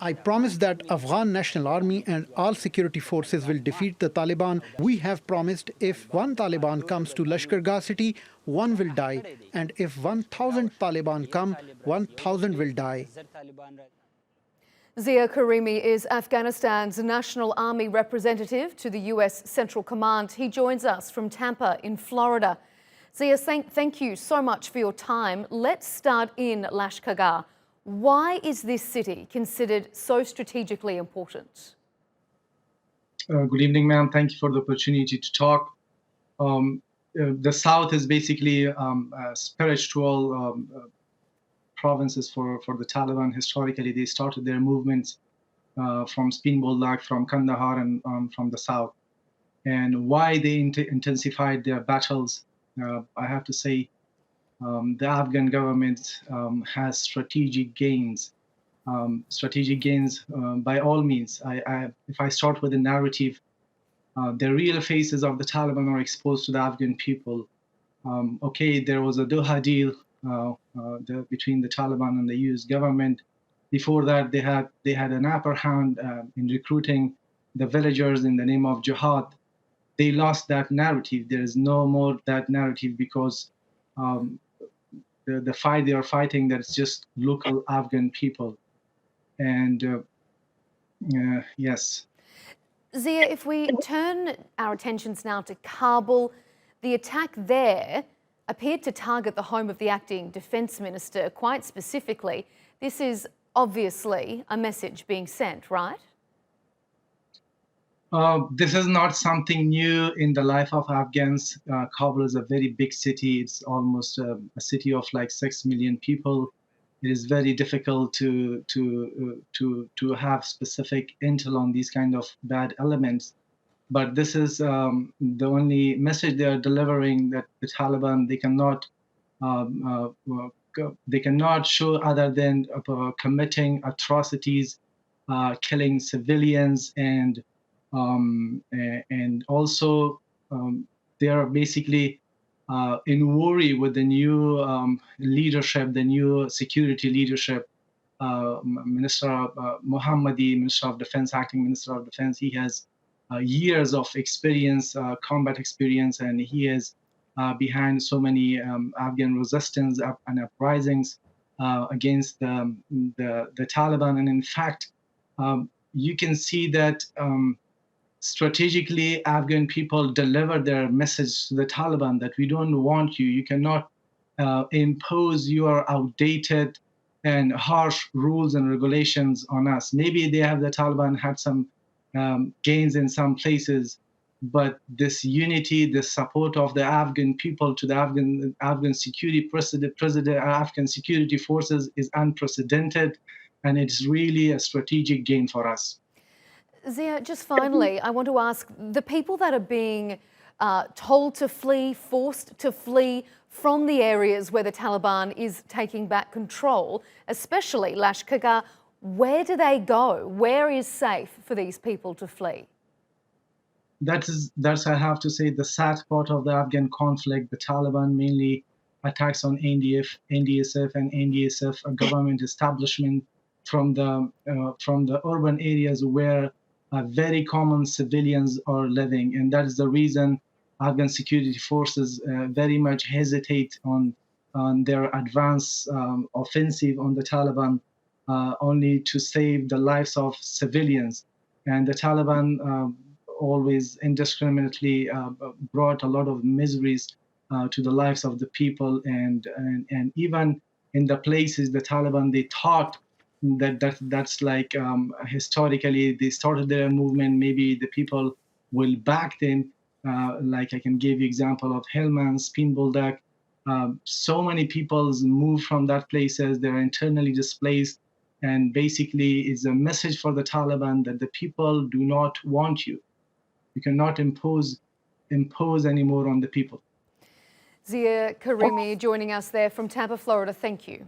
I promise that Afghan National Army and all security forces will defeat the Taliban. We have promised if one Taliban comes to Lashkar Gah city, one will die. And if 1,000 Taliban come, 1,000 will die. Zia Karimi is Afghanistan's National Army representative to the US Central Command. He joins us from Tampa in Florida. Zia, thank you so much for your time. Let's start in Lashkar Gah. Why is this city considered so strategically important? Good evening, ma'am. Thank you for the opportunity to talk. The South is basically spiritual provinces for the Taliban. Historically, they started their movements from Spin-Boldak, from Kandahar, and from the South. And why they intensified their battles, I have to say, the Afghan government has strategic gains. By all means. If I start with the narrative, the real faces of the Taliban are exposed to the Afghan people. Okay, there was a Doha deal between the Taliban and the US government. Before that, they had an upper hand in recruiting the villagers in the name of jihad. They lost that narrative. There is no more that narrative because the fight they are fighting, that's just local Afghan people. And yes. Zia, if we turn our attentions now to Kabul, the attack there appeared to target the home of the acting defence minister quite specifically. This is obviously a message being sent, right? This is not something new in the life of Afghans. Kabul is a very big city. It's almost a city of like 6 million people. It is very difficult to have specific intel on these kind of bad elements. But this is the only message they are delivering, that the Taliban, they cannot show other than committing atrocities, killing civilians, and also they are basically in worry with the new leadership, the new security leadership. Minister Mohammadi, Minister of Defense, acting Minister of Defense, he has years of experience, combat experience, and he is behind so many Afghan resistance and uprisings against the Taliban. And in fact, you can see that strategically, Afghan people deliver their message to the Taliban that we don't want you. You cannot impose your outdated and harsh rules and regulations on us. Maybe the Taliban had some gains in some places, but this unity, the support of the Afghan people to the Afghan security Afghan security forces is unprecedented, and it's really a strategic gain for us. Zia, just finally, I want to ask, the people that are being told to flee, forced to flee from the areas where the Taliban is taking back control, especially Lashkar Gah, where do they go? Where is safe for these people to flee? That's I have to say, the sad part of the Afghan conflict. The Taliban mainly attacks on NDSF and NDSF, a government establishment from the urban areas where very common civilians are living, and that is the reason Afghan security forces very much hesitate on their advance offensive on the Taliban, only to save the lives of civilians. And the Taliban always indiscriminately brought a lot of miseries to the lives of the people, and even in the places the Taliban, they thought that's like historically they started their movement, maybe the people will back them. Like I can give you example of Helmand, Spin-Boldak. So many people move from that places. They're internally displaced, and basically it's a message for the Taliban that the people do not want you. You cannot impose anymore on the people. Zia Karimi joining us there from Tampa, Florida. Thank you.